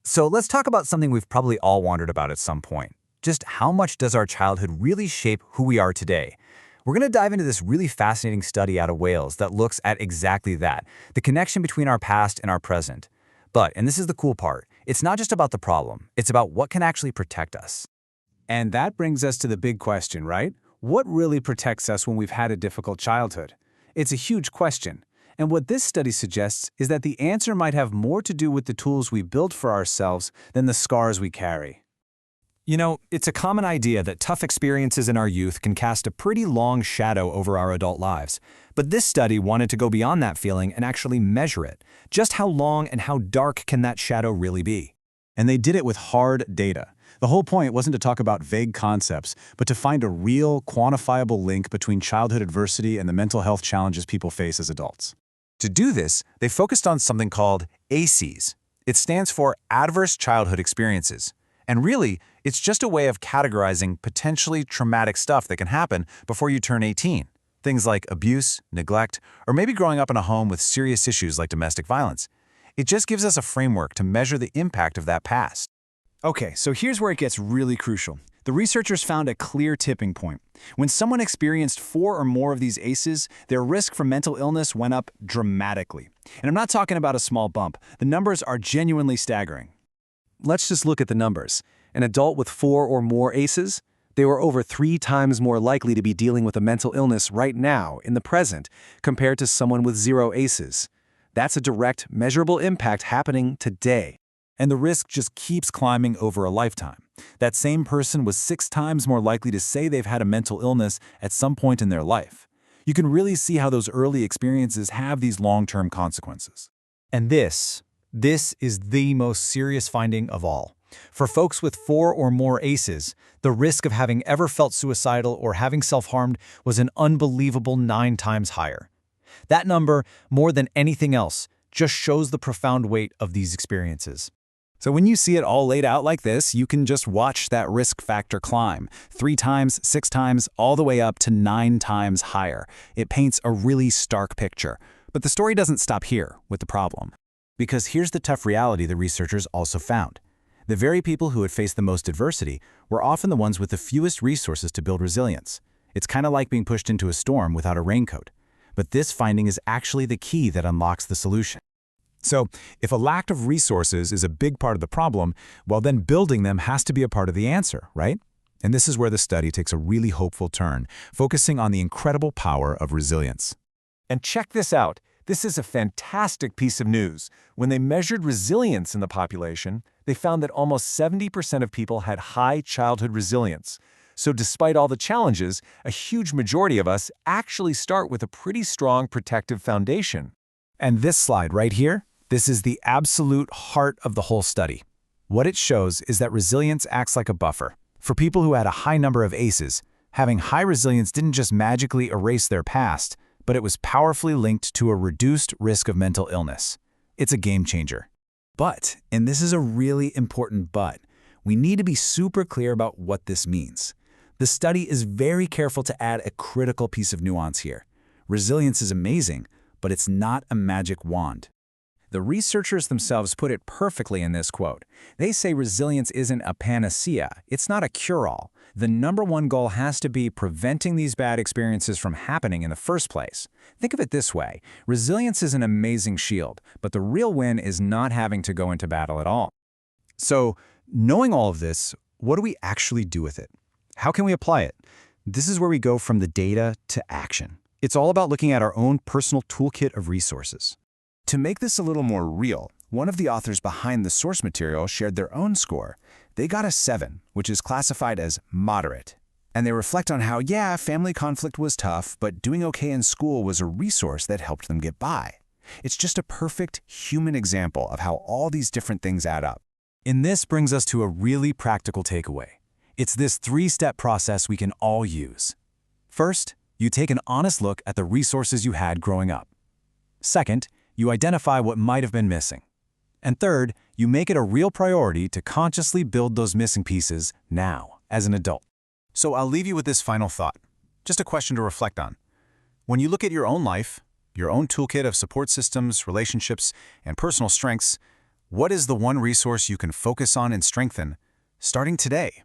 So let's talk about something we've probably all wondered about at some point. Just how much does our childhood really shape who we are today? We're going to dive into this really fascinating study out of Wales that looks at exactly that, the connection between our past and our present. But, and this is the cool part, it's not just about the problem, it's about what can actually protect us. And that brings us to the big question, right? What really protects us when we've had a difficult childhood? It's a huge question. And what this study suggests is that the answer might have more to do with the tools we build for ourselves than the scars we carry. You know, it's a common idea that tough experiences in our youth can cast a pretty long shadow over our adult lives. But this study wanted to go beyond that feeling and actually measure it. Just how long and how dark can that shadow really be? And they did it with hard data. The whole point wasn't to talk about vague concepts, but to find a real, quantifiable link between childhood adversity and the mental health challenges people face as adults. To do this, they focused on something called ACEs. It stands for Adverse Childhood Experiences. And really, it's just a way of categorizing potentially traumatic stuff that can happen before you turn 18. Things like abuse, neglect, or maybe growing up in a home with serious issues like domestic violence. It just gives us a framework to measure the impact of that past. Okay, so here's where it gets really crucial. The researchers found a clear tipping point. When someone experienced 4 or more of these ACEs, their risk for mental illness went up dramatically. And I'm not talking about a small bump. The numbers are genuinely staggering. Let's just look at the numbers. An adult with 4 or more ACEs, they were over 3 times more likely to be dealing with a mental illness right now, in the present, compared to someone with 0 ACEs. That's a direct, measurable impact happening today. And the risk just keeps climbing over a lifetime. That same person was 6 times more likely to say they've had a mental illness at some point in their life. You can really see how those early experiences have these long-term consequences. And this is the most serious finding of all. For folks with 4 or more ACEs, the risk of having ever felt suicidal or having self-harmed was an unbelievable 9 times higher. That number, more than anything else, just shows the profound weight of these experiences. So when you see it all laid out like this, you can just watch that risk factor climb. 3 times, 6 times, all the way up to 9 times higher. It paints a really stark picture. But the story doesn't stop here with the problem. Because here's the tough reality the researchers also found. The very people who had faced the most adversity were often the ones with the fewest resources to build resilience. It's kind of like being pushed into a storm without a raincoat. But this finding is actually the key that unlocks the solution. So, if a lack of resources is a big part of the problem, well then building them has to be a part of the answer, right? And this is where the study takes a really hopeful turn, focusing on the incredible power of resilience. And check this out. This is a fantastic piece of news. When they measured resilience in the population, they found that almost 70% of people had high childhood resilience. So despite all the challenges, a huge majority of us actually start with a pretty strong protective foundation. And this slide right here, this is the absolute heart of the whole study. What it shows is that resilience acts like a buffer. For people who had a high number of ACEs, having high resilience didn't just magically erase their past, but it was powerfully linked to a reduced risk of mental illness. It's a game changer. But, and this is a really important but, we need to be super clear about what this means. The study is very careful to add a critical piece of nuance here. Resilience is amazing, but it's not a magic wand. The researchers themselves put it perfectly in this quote. They say resilience isn't a panacea, it's not a cure-all. The #1 goal has to be preventing these bad experiences from happening in the first place. Think of it this way, resilience is an amazing shield, but the real win is not having to go into battle at all. So, knowing all of this, what do we actually do with it? How can we apply it? This is where we go from the data to action. It's all about looking at our own personal toolkit of resources. To make this a little more real, one of the authors behind the source material shared their own score. They got a 7, which is classified as moderate. And they reflect on how, yeah, family conflict was tough, but doing okay in school was a resource that helped them get by. It's just a perfect human example of how all these different things add up. And this brings us to a really practical takeaway. It's this 3-step process we can all use. First, you take an honest look at the resources you had growing up. Second, you identify what might have been missing. And third, you make it a real priority to consciously build those missing pieces now, as an adult. So I'll leave you with this final thought, just a question to reflect on. When you look at your own life, your own toolkit of support systems, relationships, and personal strengths, What is the one resource you can focus on and strengthen starting today?